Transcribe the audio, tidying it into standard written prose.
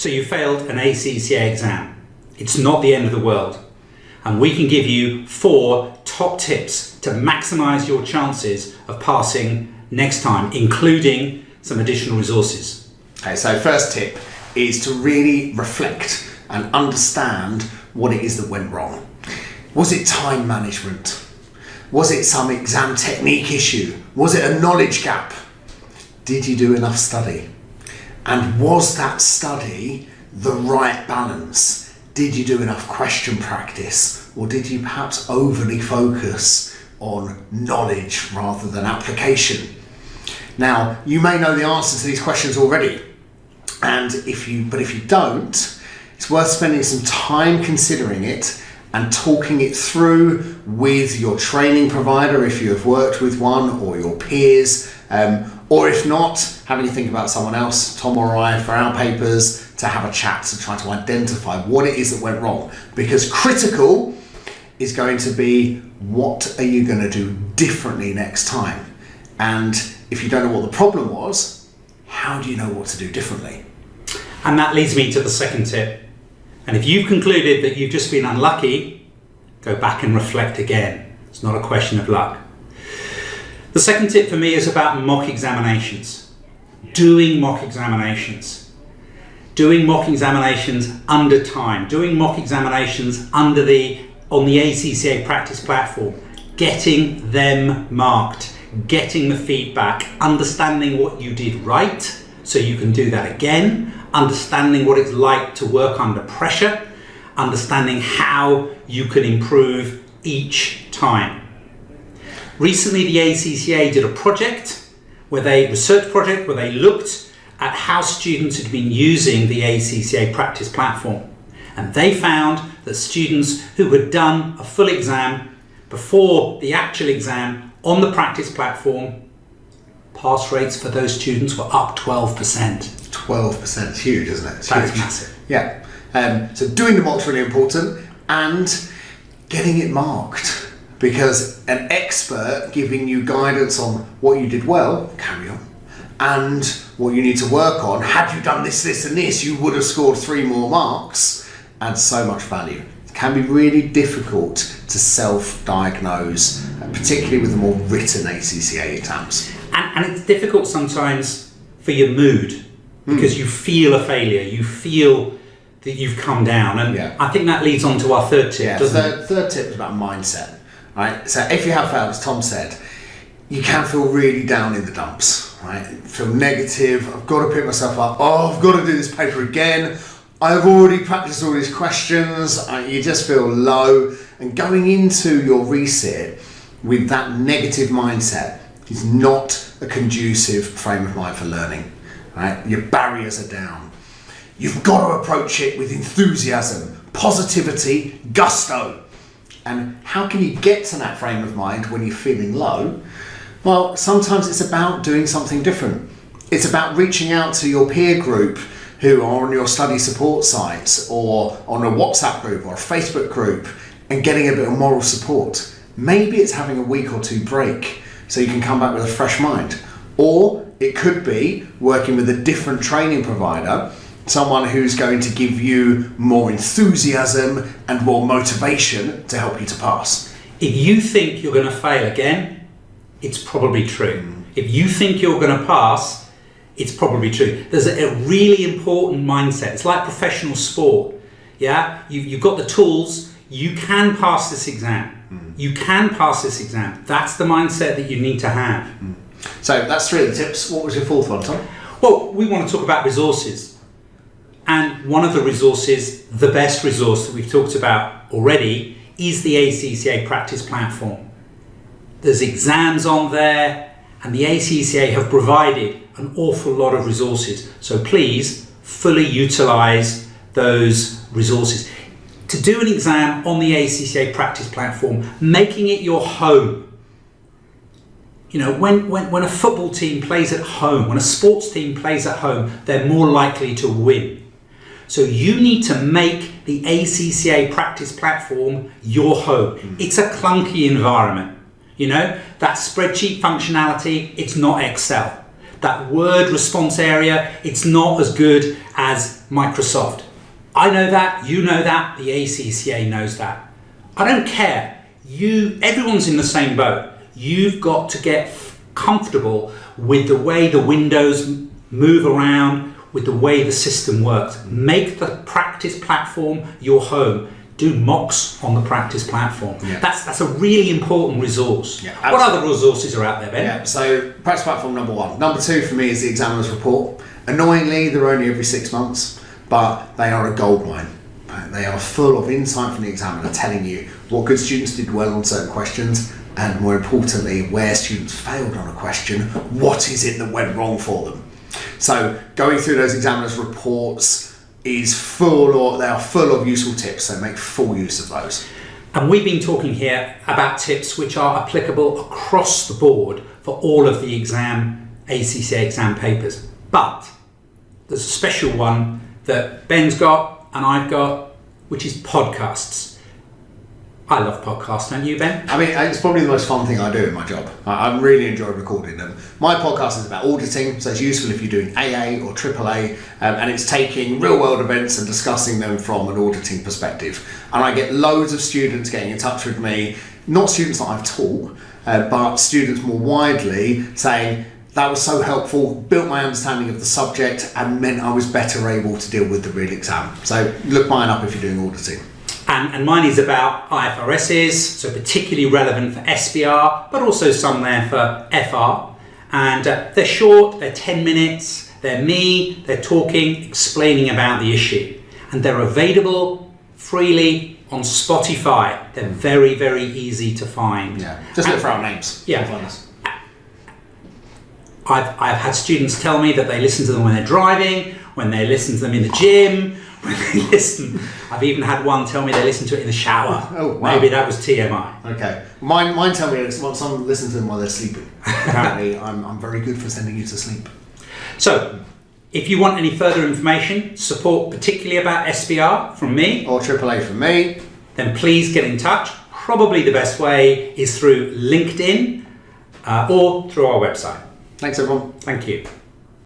So you failed an ACCA exam. It's not the end of the world. And we can give you 4 top tips to maximize your chances of passing next time, including some additional resources. Okay, so first tip is to really reflect and understand what it is that went wrong. Was it time management? Was it some exam technique issue? Was it a knowledge gap? Did you do enough study? And was that study the right balance? Did you do enough question practice? Or did you perhaps overly focus on knowledge rather than application? Now, you may know the answer to these questions already. And if you don't, it's worth spending some time considering it and talking it through with your training provider if you have worked with one, or your peers, or if not, having to think about someone else, Tom or I, for our papers, to have a chat to try to identify what it is that went wrong. Because critical is going to be, what are you going to do differently next time? And if you don't know what the problem was, how do you know what to do differently? And that leads me to the second tip. And if you've concluded that you've just been unlucky, go back and reflect again. It's not a question of luck. The second tip for me is about mock examinations. Doing mock examinations. Doing mock examinations under time. Doing mock examinations on the ACCA practice platform. Getting them marked. Getting the feedback. Understanding what you did right so you can do that again. Understanding what it's like to work under pressure. Understanding how you can improve each time. Recently, the ACCA did a research project where they looked at how students had been using the ACCA practice platform. And they found that students who had done a full exam before the actual exam on the practice platform, pass rates for those students were up 12%. 12% is huge, isn't it? That's massive. Yeah. So doing the mock's really important, and getting it marked. Because an expert giving you guidance on what you did well, carry on, and what you need to work on, had you done this, this and this, you would have scored 3 more marks, adds so much value. It can be really difficult to self-diagnose, particularly with the more written ACCA exams. And it's difficult sometimes for your mood, because you feel a failure, you feel that you've come down, and I think that leads on to our third tip, doesn't it? Third tip is about mindset. Right, so if you have failed, as Tom said, you can feel really down in the dumps, right? Feel negative. I've got to pick myself up. Oh, I've got to do this paper again. I've already practiced all these questions. You just feel low. And going into your resit with that negative mindset is not a conducive frame of mind for learning, right? Your barriers are down. You've got to approach it with enthusiasm, positivity, gusto. And how can you get to that frame of mind when you're feeling low? Well, sometimes it's about doing something different. It's about reaching out to your peer group who are on your study support sites, or on a WhatsApp group or a Facebook group, and getting a bit of moral support. Maybe it's having a week or 2 break so you can come back with a fresh mind. Or it could be working with a different training provider, someone who's going to give you more enthusiasm and more motivation to help you to pass. If you think you're going to fail again, it's probably true. If you think you're going to pass, it's probably true. There's a really important mindset. It's like professional sport. Yeah, you've got the tools. You can pass this exam. You can pass this exam. That's the mindset that you need to have. So that's 3 of the tips. What was your 4th one, Tom? Well, we want to talk about resources. And one of the resources, the best resource that we've talked about already, is the ACCA practice platform. There's exams on there, and the ACCA have provided an awful lot of resources. So please fully utilize those resources. To do an exam on the ACCA practice platform, making it your home. You know, when a football team plays at home, when a sports team plays at home, they're more likely to win. So you need to make the ACCA practice platform your home. It's a clunky environment. You know, that spreadsheet functionality, it's not Excel. that word response area, it's not as good as Microsoft. I know that, you know that, the ACCA knows that. I don't care. Everyone's in the same boat. You've got to get comfortable with the way the windows move around, with the way the system works. Make the practice platform your home. Do mocks on the practice platform. Yeah. That's a really important resource. Yeah, what other resources are out there, Ben? Yeah, so practice platform number 1. Number 2 for me is the examiner's report. Annoyingly, they're only every 6 months, but they are a goldmine. They are full of insight from the examiner telling you what good students did well on certain questions, and more importantly, where students failed on a question, what is it that went wrong for them. So going through those examiners' reports they are full of useful tips, so make full use of those. And we've been talking here about tips which are applicable across the board for all of the ACCA exam papers. But there's a special one that Ben's got and I've got, which is podcasts. I love podcasts, don't you, Ben? I mean, it's probably the most fun thing I do in my job. I really enjoy recording them. My podcast is about auditing, so it's useful if you're doing AA or AAA, and it's taking real-world events and discussing them from an auditing perspective. And I get loads of students getting in touch with me, not students that I've taught, but students more widely, saying, that was so helpful, built my understanding of the subject, and meant I was better able to deal with the real exam. So look mine up if you're doing auditing. And mine is about IFRSs, so particularly relevant for SBR, but also some there for FR. And they're short, they're 10 minutes, they're me, they're talking, explaining about the issue. And they're available freely on Spotify. They're very, very easy to find. Yeah, just look for our names. Yeah. I've had students tell me that they listen to them when they're driving, when they listen to them in the gym, when they listen. I've even had one tell me they listen to it in the shower. Oh, wow. Maybe that was TMI. Okay. Mine tell me someone listen to them while they're sleeping. Apparently, I'm very good for sending you to sleep. So, if you want any further information, support particularly about SBR from me, or AAA from me, then please get in touch. Probably the best way is through LinkedIn or through our website. Thanks, everyone. Thank you.